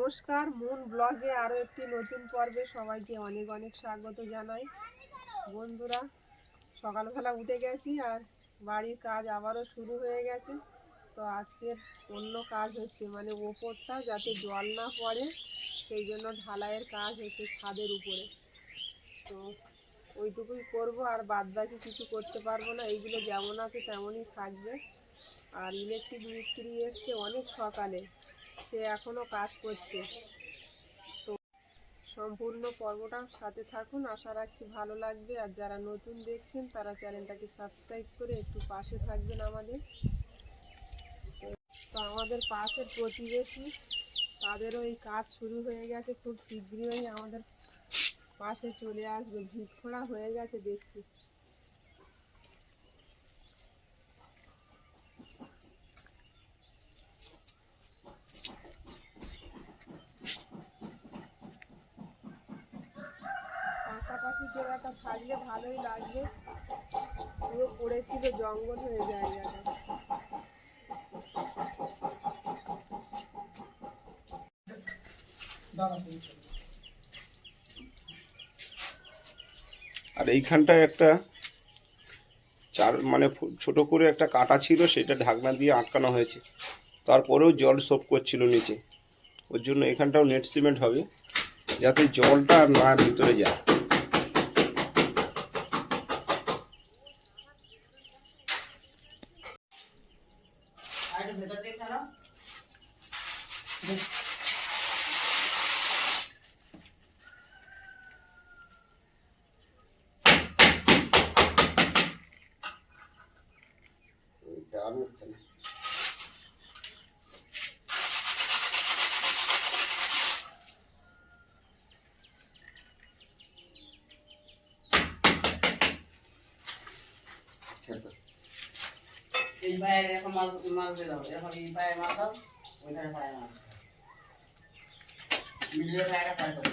নমস্কার, মুন ব্লগে আরও একটি নতুন পর্বে সবাইকে অনেক অনেক স্বাগত জানাই। বন্ধুরা, সকালবেলা উঠে গেছি আর বাড়ির কাজ আবারও শুরু হয়ে গেছে। তো আজকের অন্য কাজ হচ্ছে, মানে ওপরটা যাতে জল না পড়ে সেই জন্য ঢালাইয়ের কাজ হচ্ছে ছাদের উপরে। তো ওইটুকুই করব, আর বাদবাকি কিছু করতে পারবো না। এইগুলো যেমন আছে তেমনই থাকবে। আর ইলেকট্রিক মিস্ত্রি এসছে অনেক সকালে, সে এখনও কাজ করছে। তো সম্পূর্ণ পর্বটা সাথে থাকুন, আশা রাখছি ভালো লাগবে। আর যারা নতুন দেখছেন তারা চ্যানেলটাকে সাবস্ক্রাইব করে একটু পাশে থাকবেন আমাদের। তো আমাদের পাশের প্রতিবেশী, তাদেরও এই কাজ শুরু হয়ে গেছে, খুব শীঘ্রই আমাদের পাশে চলে আসবে। ভিত খোঁড়া হয়ে গেছে দেখছি। পাশাপাশি জায়গাটা থাকলে ভালোই লাগবে, পুরো পড়েছিল, জঙ্গল হয়ে যায় জায়গাটা। আর এইখানটায় একটা মানে ছোট করে একটা কাটা ছিল, সেটা ঢাকনা দিয়ে আটকানো হয়েছে। তারপরেও জল সোপ করছিল নিচে, ওর জন্য এখানটাও নেট সিমেন্ট হবে যাতে জলটা না ভিতরে যায়। এই পায়ের এখন মাল দিয়ে দাও, এখন এই পায়ে মাল দাও, ওইখানে পায়ে মাল মিলিয়ে পায়েটা পায়ে দাও।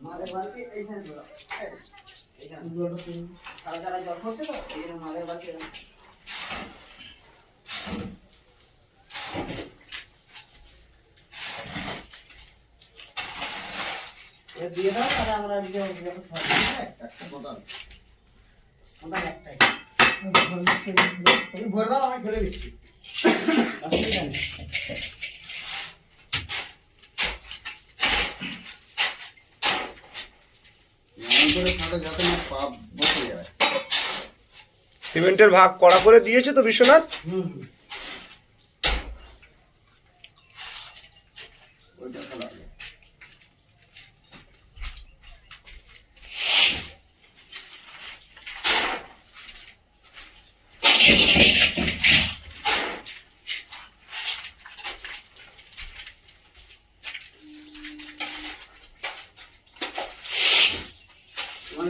মালের বালতি এইখানে দাও, এইখানে সারা সারা জল পড়ছে তো, এই জন্য মালের বালতি দিয়ে দাও। তাহলে আমরা একটা বোতল একটাই তুমি ভরে দাও, আমি ফেলে দিচ্ছি। সিমেন্টের ভাগ কড়া করে দিয়েছে তো বিশ্বনাথ।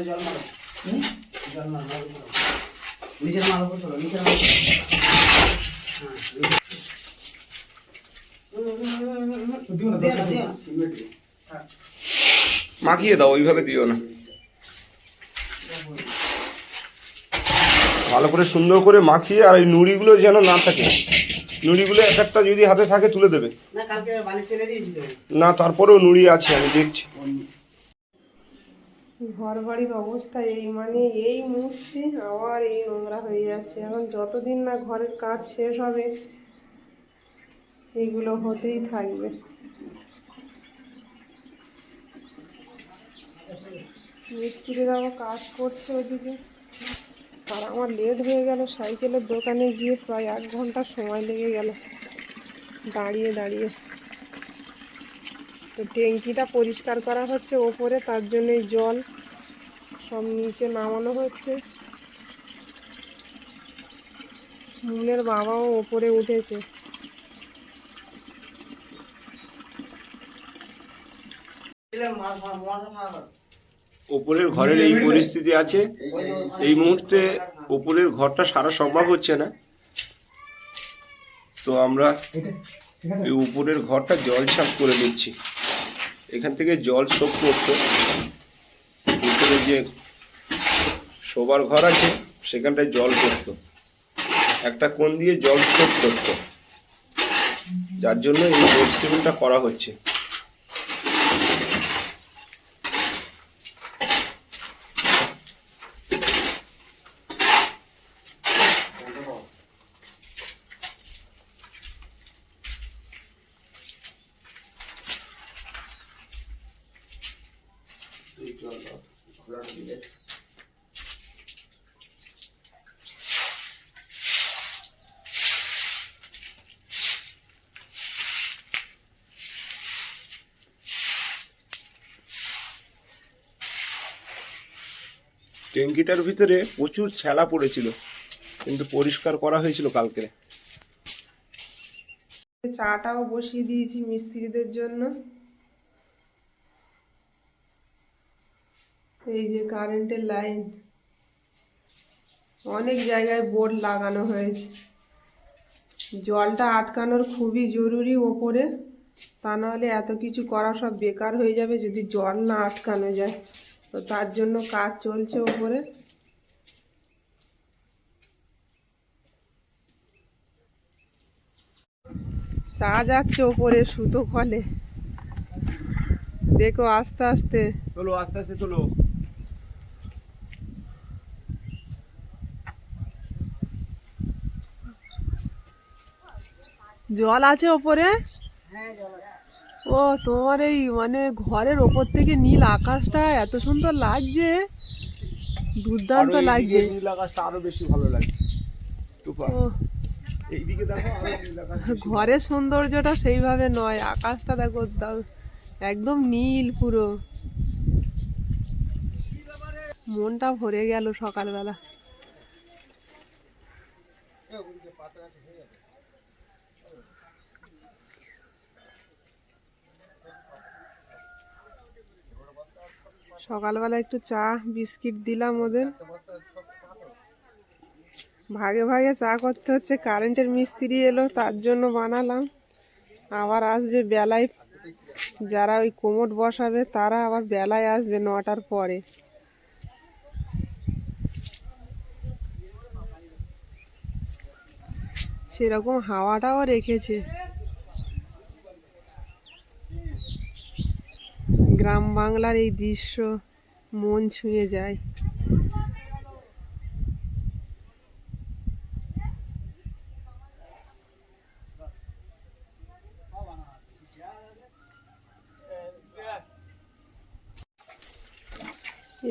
জল মারো, জল মারো, নিচের মাল উপর চলো, নিচের মাল মাখিয়ে দাও, ওইভাবে দিও না, ভালো করে সুন্দর করে মাখিয়ে। আর এই নুড়িগুলো যেন না থাকে, নুড়িগুলো এক একটা যদি হাতে থাকে তুলে দেবে। না, তারপরেও নুড়ি আছে, আমি দেখছি। ঘর বাড়ির অবস্থা এই, মানে এই মুছছি আবার এই নোংরা হয়ে যাচ্ছে। এখন যতদিন না ঘরের কাজ শেষ হবে এইগুলো হতেই থাকবে। মিস্ত্রিরাও কাজ করছে ওদিকে, আর আমার লেট হয়ে গেল। সাইকেলের দোকানে গিয়ে প্রায় 1 ঘন্টা সময় লেগে গেল দাঁড়িয়ে দাঁড়িয়ে। তো ট্যাঙ্কিটা পরিষ্কার করা হচ্ছে ওপরে, তার জন্যই জল সব নিচে নামানো হচ্ছে। মুনের বাবাও ওপরে উঠেছে। ওপরের ঘরের এই পরিস্থিতি আছে, এই মুহূর্তে ওপরের ঘরটা সারা সম্ভব হচ্ছে না। তো আমরা এই উপরের ঘরটা জল ছাপ করে নিচ্ছি। এখান থেকে জল শোপ করতো, উপরে ওপরে যে শোবার ঘর আছে সেখানটায় জল পড়তো, একটা কোণ দিয়ে জল স্টোর করতো, যার জন্য এই নেট সিমেন্টটা করা হচ্ছে। ট্যাঙ্কিটার ভিতরে প্রচুর ছেলা পড়েছিল, কিন্তু পরিষ্কার করা হয়েছিল কালকে। চাটাও বসিয়ে দিয়েছি মিস্ত্রিদের জন্য। এই যে কারেন্টের লাইন, অনেক জায়গায় বোর্ড লাগানো হয়েছে। জলটা আটকানোর খুবই জরুরি ওপরে, তা নাহলে এত কিছু করা সব বেকার হয়ে যাবে যদি জল না আটকানো যায়। তো তার জন্য কাজ চলছে ওপরে। চা যাচ্ছে ওপরে সুতো ফলে, দেখো আস্তে আস্তে। চলো আস্তে আস্তে চলো। জল আছে ওপরে? হ্যাঁ জল আছে। ও তোমার এই মানে ঘরের ওপর থেকে নীল আকাশটা এত সুন্দর লাগছে, দুর্দান্ত লাগছে। নীল আকাশটা আরো বেশি ভালো লাগছে। ও, এইদিকে দেখো আরো নীল আকাশ। ঘরের সৌন্দর্যটা সেইভাবে নয়, আকাশটা দেখো একদম নীল পুরো। মনটা ভরে গেল সকালবেলা। সকালবেলা একটু চা বিস্কিট দিলাম ওদের। ভাগে ভাগে চা করতে হচ্ছে, কারেন্টের মিস্ত্রি এলো তার জন্য বানালাম। আবার আসবে বেলায়, যারা ওই কোমোড বসাবে তারা আবার বেলায় আসবে 9টার পরে। সেরকম হাওয়াটাও রেখেছে। গ্রাম বাংলার এই দৃশ্য মন ছুঁয়ে যায়।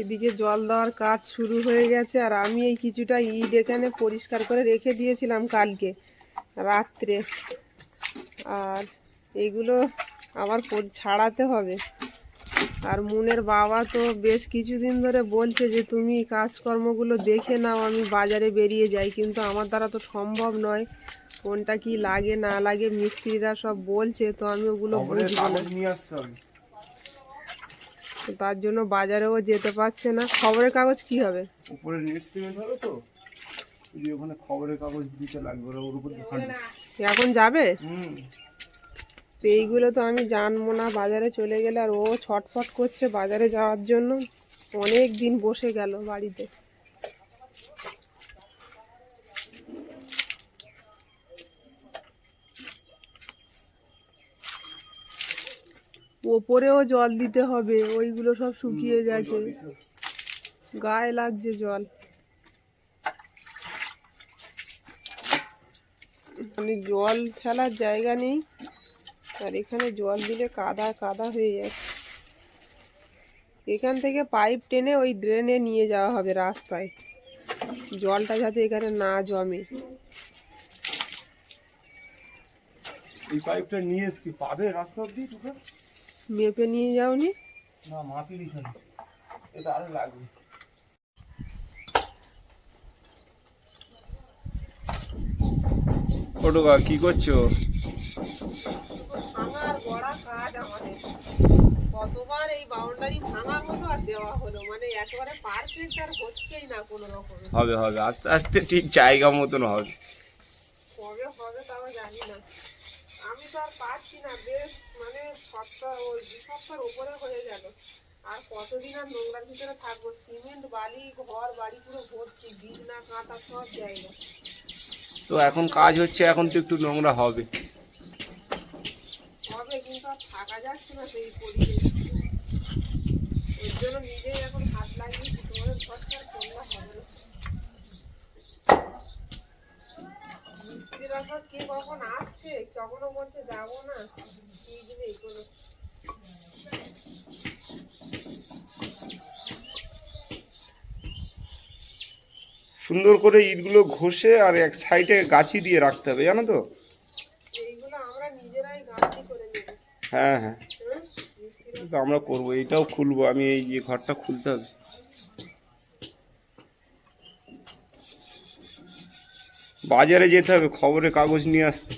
এদিকে জল দেওয়ার কাজ শুরু হয়ে গেছে, আর আমি এই কিছুটা ইট এখানে পরিষ্কার করে রেখে দিয়েছিলাম কালকে রাত্রে, আর এগুলো আবার ছাড়াতে হবে। আর মুনের বাবা তো বেশ কিছুদিন ধরে বলছে যে তুমি কাজকর্মগুলো দেখে নাও, আমি বাজারে বেরিয়ে যাই, কিন্তু আমার দ্বারা তো সম্ভব নয়। কোনটা কি লাগে না লাগে মিস্ত্রিরা সব বলছে, তো আমি ওগুলো বুঝবো না। নিয়ে আসতে হবে। তো তার জন্য বাজারেও যেতে পারছে না। খবরের কাগজ কি হবে? উপরে নেট সিমেন্ট হবে তো, যদি ওখানে খবরের কাগজ দিতে লাগবে ওর উপর দোকান। এখন যাবে? তো এইগুলো তো আমি জানবো না, বাজারে চলে গেলে। আর ও ছটফট করছে বাজারে যাওয়ার জন্য, অনেক দিন বসে গেল বাড়িতে। ওপরেও জল দিতে হবে, ওইগুলো সব শুকিয়ে গেছে, গায়ে লাগছে জল। মানে জল ফেলার জায়গা নেই, আর এখানে জল দিলে কাদা কাদা হয়ে যাচ্ছে। এখান থেকে পাইপ টেনে ওই ড্রেনে নিয়ে যাওয়া হবে রাস্তায়, জলটা যাতে এখানে না জমে। এই পাইপটা নিয়ে এসছি, পাবে রাস্তা অব্দি তোকে? মেপে নিয়ে যাওনি? না মাপিনি খালি, এটা আরো লাগবে। ওটুকা কি করছো? ভাঙার বড় কাজ আমাদের। কতবার এই বাউন্ডারি ভাঙা হলো আর দেওয়া হলো, মানে একেবারে পারফেক্ট আর হচ্ছেই না কোনো রকমে। হবে হবে, আস্তে আস্তে ঠিক জায়গা মতন হবে। কবে হবে তাও জানি না। আমি তো আর পারছি না, বেশ মানে সপ্তাহ ওই 2 সপ্তাহের উপরে হয়ে গেল। আর কতদিন আর নোংরার ভিতরে থাকবো? সিমেন্ট বালি ঘর বাড়ি পুরো ভর্তি, বিছনা কাঁথা সব জায়গা। তো এখন কাজ হচ্ছে, এখন তো একটু নোংরা হবে। হবে, কিন্তু আর থাকা যাচ্ছে না সেই পরিবেশ। ওর জন্য নিজেই এখন হাত লাগিয়েছি, তোমাদের ঘরটা আর করলে হবে না। মিস্ত্রিরা সব কে কখন আসছে, কখনো বলছে যাবো না, ঠিক নেই কোনো। সুন্দর করে ইটগুলো ঘষে আর এক সাইডে গাছি দিয়ে রাখতে হবে, জানো তো? এইগুলো আমরা নিজেরাই গাঁথনি করে নেব। হ্যাঁ হ্যাঁ, হ্যাঁ, মিস্ত্রিরা তো আমরা করবো, এইটাও খুলবো, আমি এই যে ঘরটা খুলতে হবে। বাজারে যেতে হবে খবরের কাগজ নিয়ে আসতে।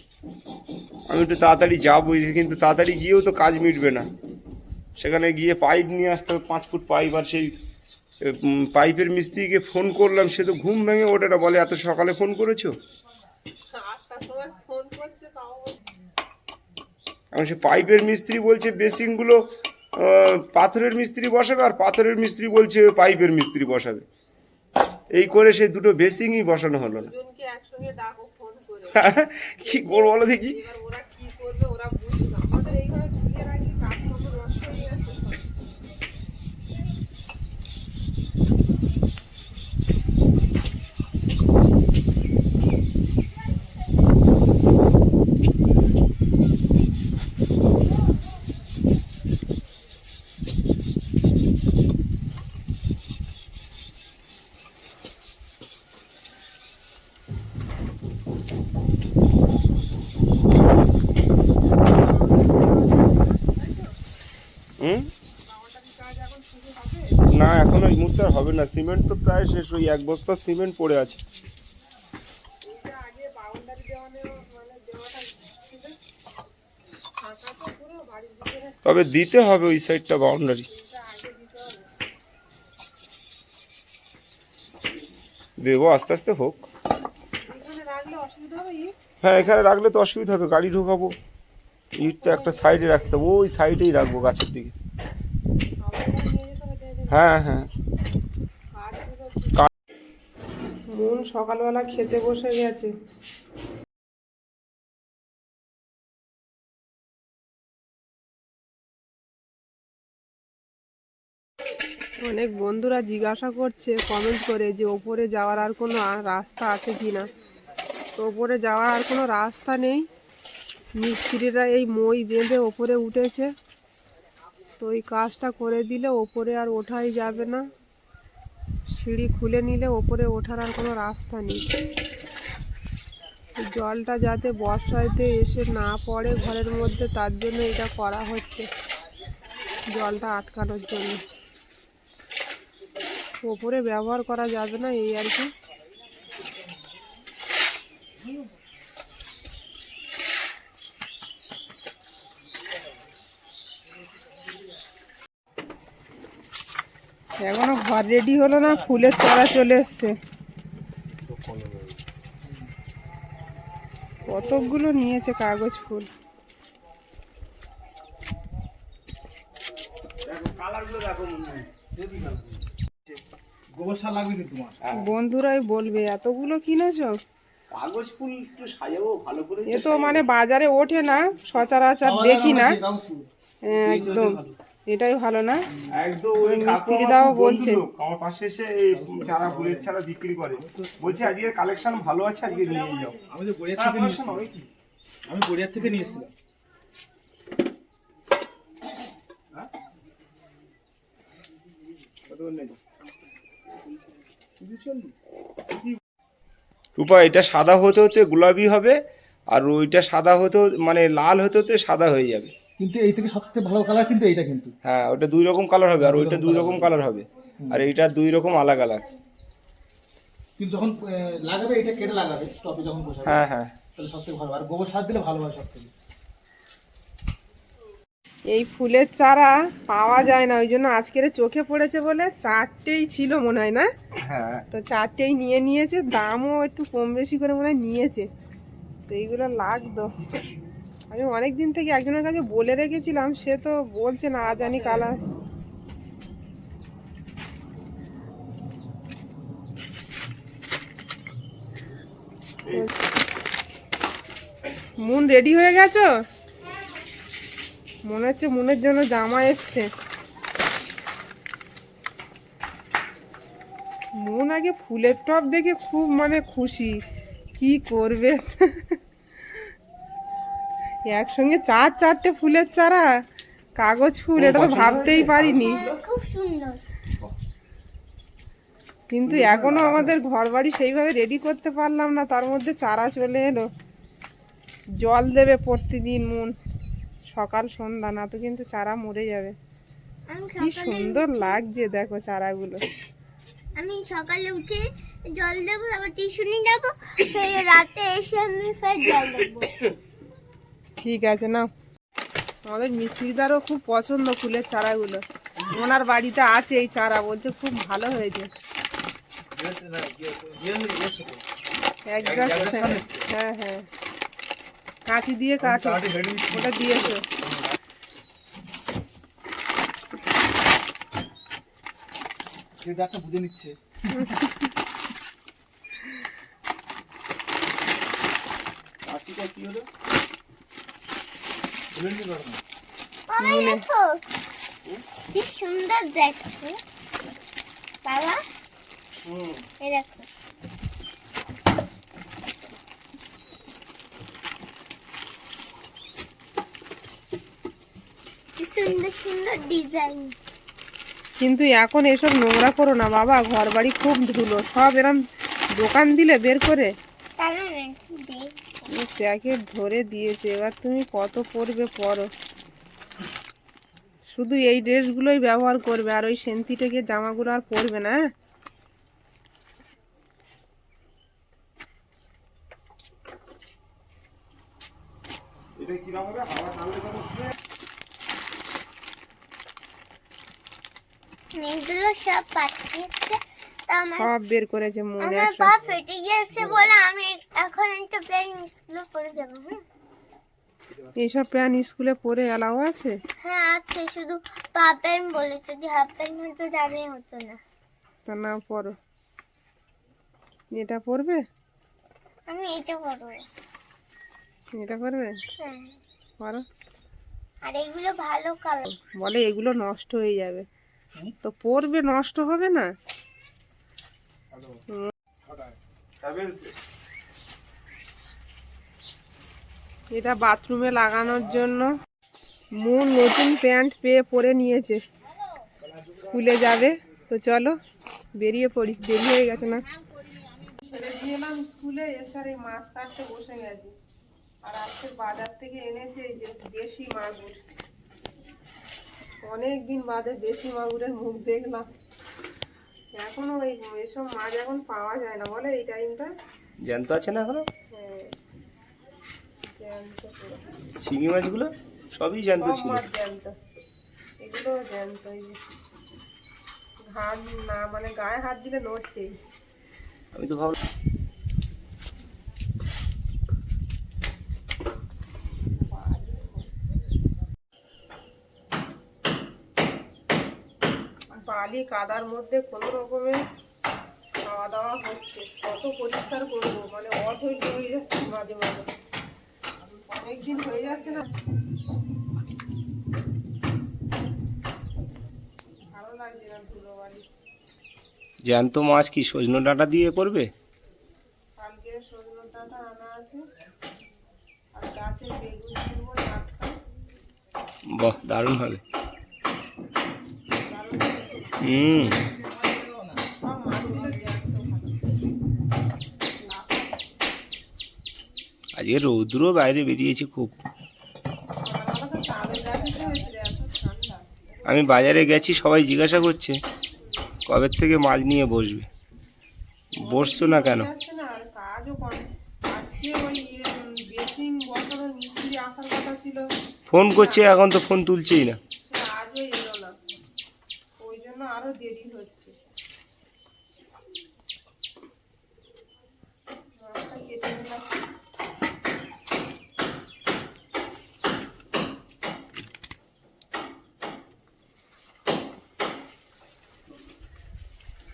আমি একটু তাড়াতাড়ি যাবো, কিন্তু তাড়াতাড়ি গিয়েও তো কাজ মিটবে না। সেখানে গিয়ে পাইপ নিয়ে আসতে হবে, 5 ফুট পাইপ। আর সেই পাইপের মিস্ত্রিকে ফোন করলাম, সে তো ঘুম ভেঙে ওঠে না, বলে এত সকালে ফোন করেছো? 8টার সময় ফোন করছে, তাও এখন সে পাইপের মিস্ত্রি বলছে বেসিনগুলো পাথরের মিস্ত্রি বসাবে, আর পাথরের মিস্ত্রি বলছে পাইপের মিস্ত্রি বসাবে। এই করে সে দুটো বেসিনই বসানো হলো না। দুজনকে একসঙ্গে ডাকো ফোন করে। কি করবো বলো দেখি? এবার ওরা কি করবে ওরা বুঝবে না। আমাদের এইভাবে ঝুলিয়ে রাখি, কাজকর্ম নষ্ট হয়ে যাচ্ছে সব। হুম, বাউন্ডারির কাজ এখন শুরু হবে। না এখন ওই মুহূর্তে আর হবে না, সিমেন্ট তো প্রায় শেষ, ওই 1 বস্তা সিমেন্ট পড়ে আছে। এইটা আগে বাউন্ডারি দেওয়াটা ছিল, ফাঁকা তো পুরো বাড়ির ভিতরে। তবে দিতে হবে ওই সাইডটা বাউন্ডারি, এইটা আগে দিতে হবে। দেবো, আস্তে আস্তে হোক। এখানে রাখলে অসুবিধা হবে? হ্যাঁ, এখানে রাখলে তো অসুবিধা হবে, গাড়ি ঢোকাবো। ইটটা একটা সাইডে রাখতে হবে, ওই সাইডেই রাখবো গাছের দিকে। আবার এখানে নিয়ে যেতে হবে, হ্যাঁ হ্যাঁ। মন সকালবেলা খেতে বসে গেছে। অনেক বন্ধুরা জিজ্ঞাসা করছে কমেন্ট করে যে ওপরে যাওয়ার আর কোনো রাস্তা আছে কি না। তো ওপরে যাওয়ার আর কোনো রাস্তা নেই, মিস্ত্রিরা এই মই বেঁধে ওপরে উঠেছে। তো এই কাজটা করে দিলে ওপরে আর ওঠাই যাবে না, সিঁড়ি খুলে নিলে ওপরে ওঠার আর কোনো রাস্তা নেই। জলটা যাতে বর্ষাতে এসে না পড়ে ঘরের মধ্যে, তার জন্য এটা করা হচ্ছে, জলটা আটকানোর জন্য। ওপরে ব্যবহার করা যাবে না, এই আর কি। এখনো ঘর রেডি হলো না, ফুলের চারা চলে এসছে। কতগুলো নিয়েছে কাগজ ফুল। বন্ধুরাই বলবে এতগুলো কিনেছো। কাগজ ফুল একটু সাজাবো ভালো করে। এ তো বাজারে ওঠে না, সচরাচর দেখি না। একদম এটাই ভালো না? একদম ওই মিস্ত্রিদাও বলছে। আমার পাশে এসে এই চারা, ফুলের চারা বিক্রি করে, বলছে আজকে কালেকশন ভালো আছে, আজকে নিয়ে যাও। আমি তো গড়িয়া থেকে নিয়েছিলাম। আমি গড়িয়া থেকে নিয়েছিলাম। রূপা, এটা সাদা হতে হতে গোলাপি হবে, আর ওইটা সাদা হতে লাল হতে হতে সাদা হয়ে যাবে। কিন্তু এই থেকে সবথেকে ভালো কালার কিন্তু এইটা, কিন্তু হ্যাঁ, ওটা 2 রকম কালার হবে, আর ওইটা 2 রকম কালার হবে, আর এইটা 2 রকম আলাদা কালার। কিন্তু যখন লাগাবে এটা কেটে লাগাবে, টপে যখন বসাবে, হ্যাঁ হ্যাঁ, তাহলে সবথেকে ভালো। আর গোবর সার দিলে ভালো হয় সবথেকে। এই ফুলের চারা পাওয়া যায় না, ওই জন্য আজকের চোখে পড়েছে বলে 4টেই ছিল মনে হয় না। হ্যাঁ, তো 4টেই নিয়েছে, দামও একটু কম বেশি করে মনে হয় নিয়েছে। তো এইগুলো লাগতো, আমি অনেক দিন থেকে একজনের কাছে বলে রেখেছিলাম, সে তো বলছে না জানি কালার। মুন রেডি হয়ে গেছো? মনে হচ্ছে মুনের জন্য জামা এসছে। মুন আগে ফুলের টব দেখে খুব মানে খুশি, কি করবে। একসঙ্গে চারটে ফুলের চারা, কাগজ ফুল, এটা তো ভাবতেই পারিনি। খুব সুন্দর। কিন্তু এখনো আমাদের ঘর বাড়ি সেইভাবে রেডি করতে পারলাম না, তার মধ্যে চারা চলে এলো। জল দেবে প্রতিদিন মুন, সকাল সন্ধ্যা, না তো কিন্তু চারা মরে যাবে। কি সুন্দর লাগছে দেখো চারাগুলো। আমি সকালে উঠে জল দেবো, তারপর টিউশনি যাবো, ফের রাতে এসে আমি ফের জল দেবো। ঠিক আছে না, আমাদের মিস্ত্রিদারও খুব পছন্দ ফুলের চারাগুলো। ওনার বাড়িতে আছে এই চারা, বলছে খুব ভালো হয়েছে। হ্যাঁ হ্যাঁ, কাঁচি দিয়ে কাটো, ওটা দিয়েছো। বুঝে নিচ্ছে। কি হলো? দেখো কি সুন্দর দেখো বাবা। এই দেখো কি সুন্দর সুন্দর ডিজাইন। কিন্তু এখন এসব নোংরা করো না বাবা, ঘর বাড়ি খুব ধুলো, সব এরম দোকান দিলে বের করে কারণ প্যাকেট ধরে দিয়েছে। এবার তুমি কত পরবে পরো, শুধু এই ড্রেসগুলোই ব্যবহার করবে, আর ওই সেন্তি থেকে জামাগুলো আর পরবে না। এগুলো সব পাঠিয়েছে, সব বের করেছে মনে। আমার পা ফেটে গিয়েছে বলে আমি এখন একটা প্লেন স্কুলে পড়ে যাবো। এইসব প্যান্ট স্কুলে পরে এলাও আছে? হ্যাঁ আছে, শুধু পা প্যান্ট বলে, যদি হাফ প্যান্ট হতো যাবে হতো না। তা না পরো, এটা পরবে? আমি এটা পরবো। এটা পরবে? হ্যাঁ পরো। আর এগুলো ভালো কালার। বলে এগুলো নষ্ট হয়ে যাবে, তো পরবে, নষ্ট হবে না। এটা বাথরুমে লাগানোর জন্য মুন নতুন প্যান্ট পেয়ে পরে নিয়েছে, স্কুলে যাবে। তো চলো বেরিয়ে পড়ি, দেরি হয়ে গেছে না। ছেড়ে দিয়ে এলাম স্কুলে, এসে আর এই মাছ কাটতে বসে গেছি। আর আজকে বাজার থেকে এনেছে এই যে দেশি মাগুর, অনেকদিন বাদে দেশি মাগুরের মুখ দেখলাম। এখনো এইসব মাছ এখন পাওয়া যায় না, বলে এই টাইমটা। জ্যান্ত আছে না এখনো? হ্যাঁ, জ্যান্ত পুরো। শিঙি মাছগুলো সবই জ্যান্ত সব ছিল। মাছ জ্যান্ত, এগুলো জ্যান্ত। এই যে হাত না, মানে গায়ে হাত দিলে নড়ছেই। আমি তো ভাবলাম বালি কাদার মধ্যে কোনো রকমে খাওয়া দাওয়া হচ্ছে, কত পরিষ্কার করবো, মানে অধৈর্য হয়ে যাচ্ছে মাঝে মাঝে, অনেকদিন হয়ে যাচ্ছে না, ভালো লাগছে না ধুলো বালি। জ্যান্ত মাছ কি সজনে ডাঁটা দিয়ে করবে? কালকে সজনে ডাঁটা আনা আছে, আর গাছের বেগুন তুলবো টাটকা। বাহ, দারুণ হবে। দারুণ লাগছে। হুম, সব মাছগুলো জ্যান্ত ভালো লাফাচ্ছে। আজকে রৌদ্রও বাইরে বেরিয়েছি খুব। সকালবেলা তো চাঁদের রাতে হয়েছিল, এত ঠান্ডা। আমি বাজারে গেছি, সবাই জিজ্ঞাসা করছে কবে থেকে মাছ নিয়ে বসবে, বসছো না কেন? যাচ্ছে না, আর কাজও করে। আজকে ওই বেসিন বসানোর মিস্ত্রি আসার কথা ছিল, ফোন করছে, এখন তো ফোন তুলছেই না। সে আজও এলো না, ওই জন্য আরো দেরি হচ্ছে। মাছটা কেটে নিলাম।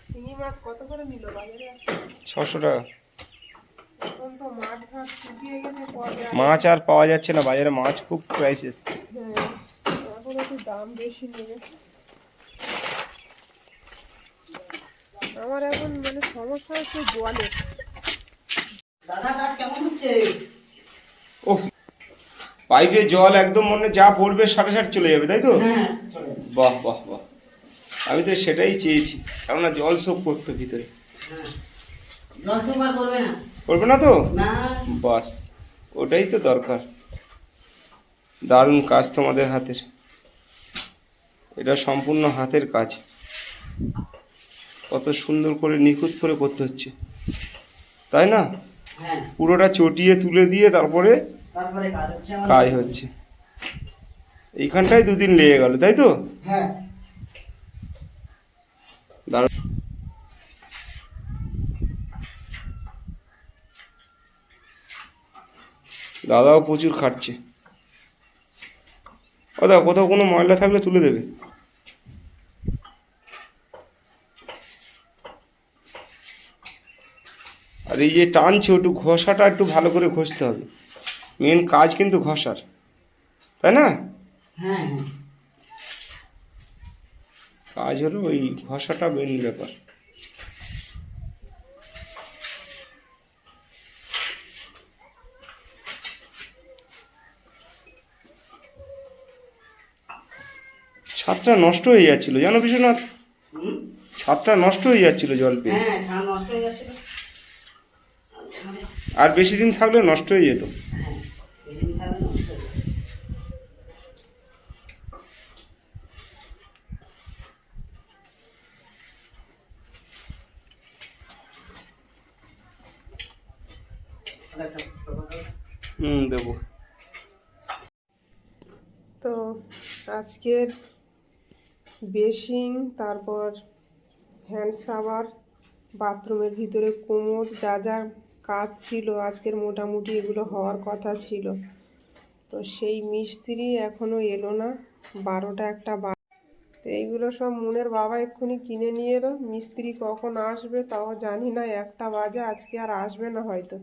শিঙি মাছ কত করে নিল বাজারে? 600 টাকা। কত এখন তো মাছ ঘাট শুকিয়ে গেছে পরে মাছ আর পাওয়া যাচ্ছে না বাজারে, মাছ খুব ক্রাইসিস। হ্যাঁ, এখন একটু দাম বেশি নেবে। আমার এখন মানে সমস্যা হচ্ছে জলের। দাদা কাজ কেমন হচ্ছে? ও পাইপে জল একদম মনে যা পড়বে সাথে সাথে চলে যাবে, তাই তো? হ্যাঁ চলে। বাহ বাহ বাহ, আমি তো সেটাই চেয়েছি, কেননা জল সব করতো ভিতরে। হ্যাঁ জল সুপার করবে না? করবে না তো? না। বাস, ওটাই তো দরকার। দারুণ কাজ তোমাদের হাতের, এটা সম্পূর্ণ হাতের কাজ। কত সুন্দর করে নিখুঁত করে করতে হচ্ছে, তাই না? হ্যাঁ পুরোটা চটিয়ে তুলে দিয়ে তারপরে তারপরে কাজ হচ্ছে আমার। কাজ হচ্ছে। এইখানটায় 2 দিন লেগে গেল, তাই তো? হ্যাঁ দারুণ। দাদাও প্রচুর খাটছে। ও দাদা, কোথাও কোনো ময়লা থাকলে তুলে দেবে। আর এই যে টানছো, একটু ঘষাটা একটু ভালো করে ঘষতে হবে, মেন কাজ কিন্তু ঘষার, তাই না? হ্যাঁ হ্যাঁ কাজ হলো ওই ঘষাটা মেন ব্যাপার। ছাদটা নষ্ট হয়ে যাচ্ছিল জানো বিশ্বনাথ, হুম? ছাদটা নষ্ট হয়ে যাচ্ছিল জল পেয়ে। হ্যাঁ ছাদ নষ্ট হয়ে যাচ্ছিল। ছাদে আর বেশি দিন থাকলে নষ্ট হয়ে যেত। হ্যাঁ বেশি দিন থাকলে নষ্ট হয়ে যাবে। আর একটা প্রবন্ধ। দেবো। তো আজকের বেসিং, তারপর হ্যান্ড শাওয়ার, বাথরুমের ভিতরে কোমর, যা যা কাজ ছিল আজকের মোটামুটি এগুলো হওয়ার কথা ছিল। তো সেই মিস্ত্রি এখনও এলো না, 12টা একটা তো এইগুলো সব মুনের বাবা এক্ষুনি কিনে নিয়ে এলো। মিস্ত্রি কখন আসবে তাও জানি না, 1টা বাজে, আজকে আর আসবে না, হয়তো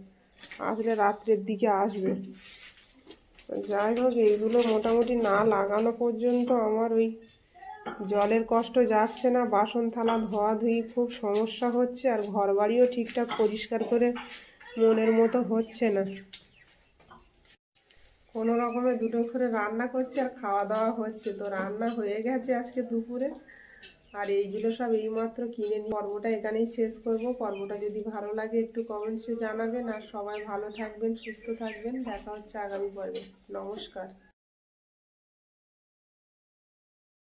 আসলে রাত্রের দিকে আসবে। তো যাই হোক, এইগুলো মোটামুটি না লাগানো পর্যন্ত আমার ওই জলের কষ্ট যাচ্ছে না, বাসন থালা ধোয়াধুয়ি খুব সমস্যা হচ্ছে, আর ঘর বাড়িও ঠিকঠাক পরিষ্কার করে মনের মতো হচ্ছে না। কোনো রকমে 2টো করে রান্না করছে আর খাওয়া দাওয়া হচ্ছে। তো রান্না হয়ে গেছে আজকে দুপুরে, আর এইগুলো সব এইমাত্র কিনে নিয়ে পর্বটা এখানেই শেষ করব। পর্বটা যদি ভালো লাগে একটু কমেন্টসে জানাবেন, আর সবাই ভালো থাকবেন, সুস্থ থাকবেন। দেখা হচ্ছে আগামী পর্বে। নমস্কার।